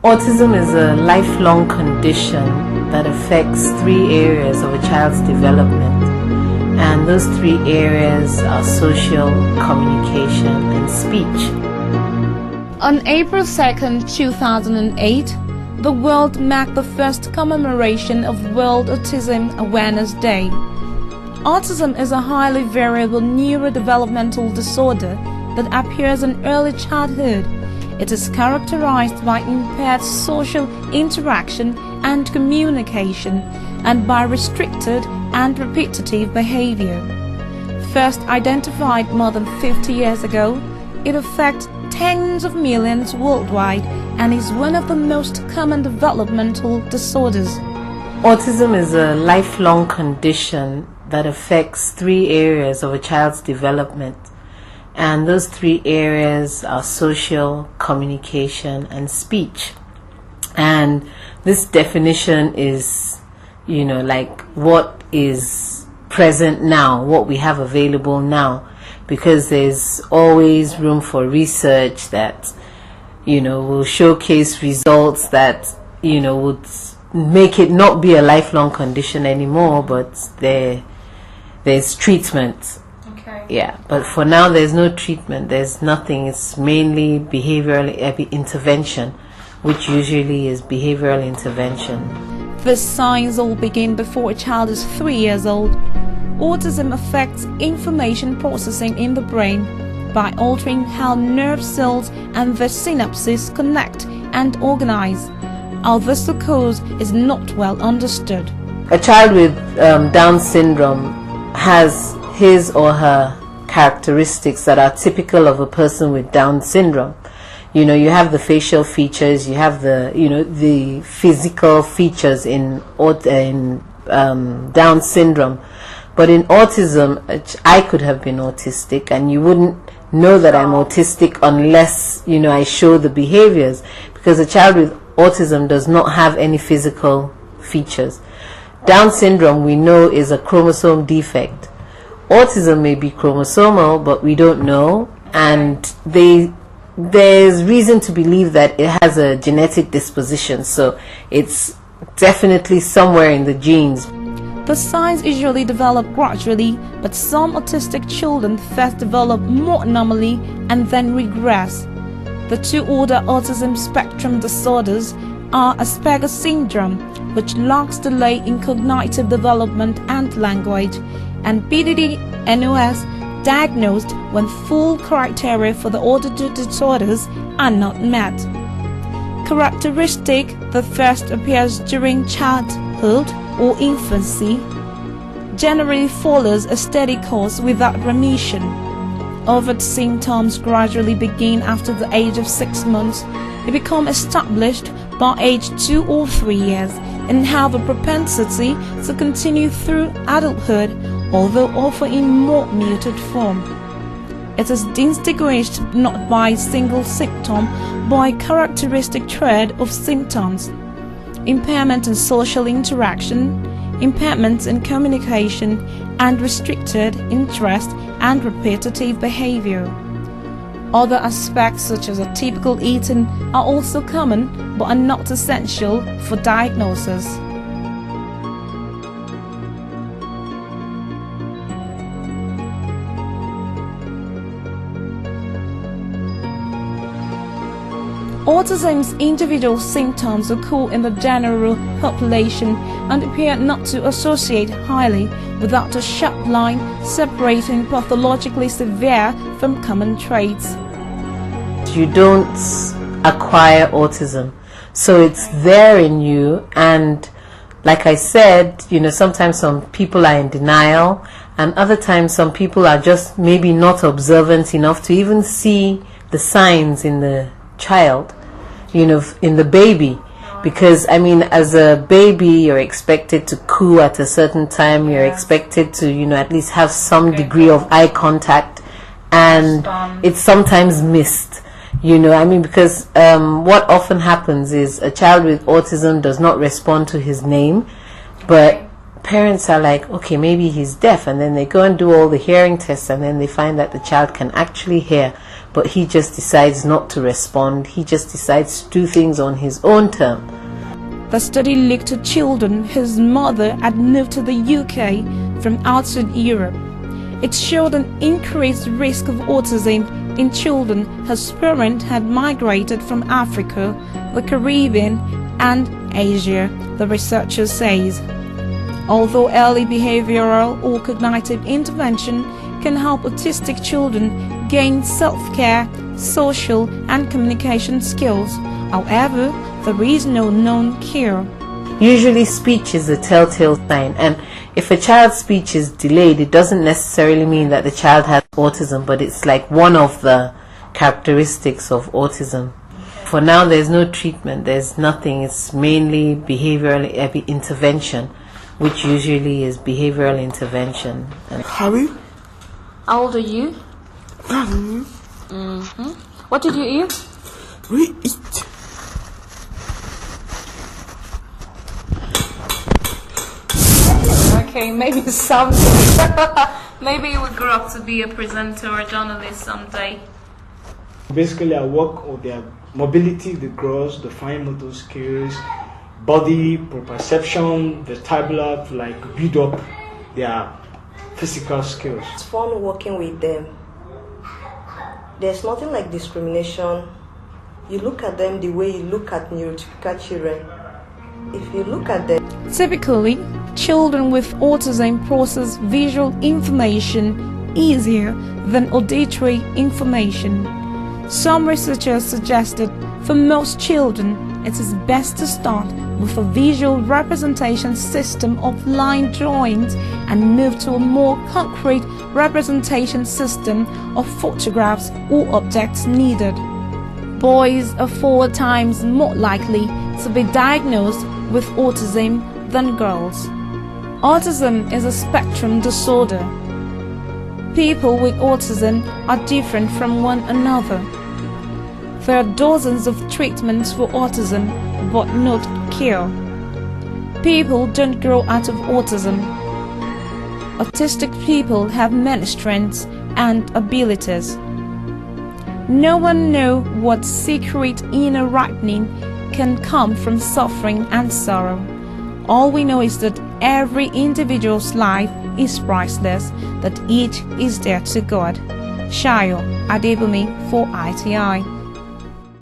Autism is a lifelong condition that affects 3 areas of a child's development, and those 3 areas are social, communication, and speech. On April 2nd, 2008, the world marked the first commemoration of World Autism Awareness Day. Autism is a highly variable neurodevelopmental disorder that appears in early childhood. It is characterized by impaired social interaction and communication, and by restricted and repetitive behavior. First identified more than 50 years ago, it affects tens of millions worldwide and is one of the most common developmental disorders. Autism is a lifelong condition that affects 3 areas of a child's development, and those 3 areas are social, communication, and speech. And this definition is, like what is present now, what we have available now, because there's always room for research that, will showcase results that, would make it not be a lifelong condition anymore, but there's treatment. Okay. Yeah, but for now there's no treatment, there's nothing. It's mainly behavioral intervention, which usually is behavioral intervention. This signs all begin before a child is 3 years old. Autism affects information processing in the brain by altering how nerve cells and their synapses connect and organize. How this occurs is not well understood. A child with Down syndrome has his or her characteristics that are typical of a person with Down syndrome. You have the facial features, you have the physical features in Down syndrome. But in autism, I could have been autistic, and you wouldn't know that I'm autistic unless, I show the behaviors, because a child with autism does not have any physical features. Down syndrome, we know, is a chromosome defect. Autism may be chromosomal, but we don't know, and there's reason to believe that it has a genetic disposition, so it's definitely somewhere in the genes. The signs usually develop gradually, but some autistic children first develop more normally and then regress. The 2 older autism spectrum disorders are Asperger's syndrome, which lacks delay in cognitive development and language, and PDD-NOS, diagnosed when full criteria for the other 2 disorders are not met. Characteristic that first appears during childhood or infancy generally follows a steady course without remission. Overt symptoms gradually begin after the age of 6 months. They become established by age 2 or 3 years and have a propensity to continue through adulthood, although often in more muted form. It is distinguished not by a single symptom, but by a characteristic thread of symptoms: impairment in social interaction, impairments in communication, and restricted interest and repetitive behavior. Other aspects, such as atypical eating, are also common but are not essential for diagnosis. Autism's individual symptoms occur in the general population and appear not to associate highly, without a sharp line separating pathologically severe from common traits. You don't acquire autism, so it's there in you, and like I said, sometimes some people are in denial, and other times some people are just maybe not observant enough to even see the signs in the child, in the baby. Because as a baby, you're expected to coo at a certain time, you're expected to at least have some degree of eye contact, and it's sometimes missed, because what often happens is a child with autism does not respond to his name, but parents are like, okay, maybe he's deaf, and then they go and do all the hearing tests, and then they find that the child can actually hear, but he just decides not to respond. He just decides to do things on his own term. The study looked at children whose mother had moved to the UK from outside Europe. It showed an increased risk of autism in children whose parents had migrated from Africa, the Caribbean, and Asia, the researcher says. Although early behavioral or cognitive intervention can help autistic children gain self-care, social and communication skills, however, there is no known cure. Usually speech is a telltale sign, and if a child's speech is delayed, it doesn't necessarily mean that the child has autism, but it's like one of the characteristics of autism. For now, there's no treatment, there's nothing. It's mainly behavioral intervention, which usually is behavioral intervention. Harry? How old are you? What did you eat? We eat. Okay, maybe something. Maybe you will grow up to be a presenter or a journalist someday. Basically, I work on their mobility, the gross, the fine motor skills, body, proprioception, vestibular, to like build up their physical skills. It's fun working with them. There's nothing like discrimination. You look at them the way you look at neurotypical children. If you look at them, typically, children with autism process visual information easier than auditory information. Some researchers suggested for most children it is best to start with a visual representation system of line drawings and move to a more concrete representation system of photographs or objects needed. Boys are 4 times more likely to be diagnosed with autism than girls. Autism is a spectrum disorder. People with autism are different from one another. There are dozens of treatments for autism, but not cure. People don't grow out of autism. Autistic people have many strengths and abilities. No one knows what secret inner rightening can come from suffering and sorrow. All we know is that every individual's life is priceless, that each is dear to God. Shayo Adebumi for ITI.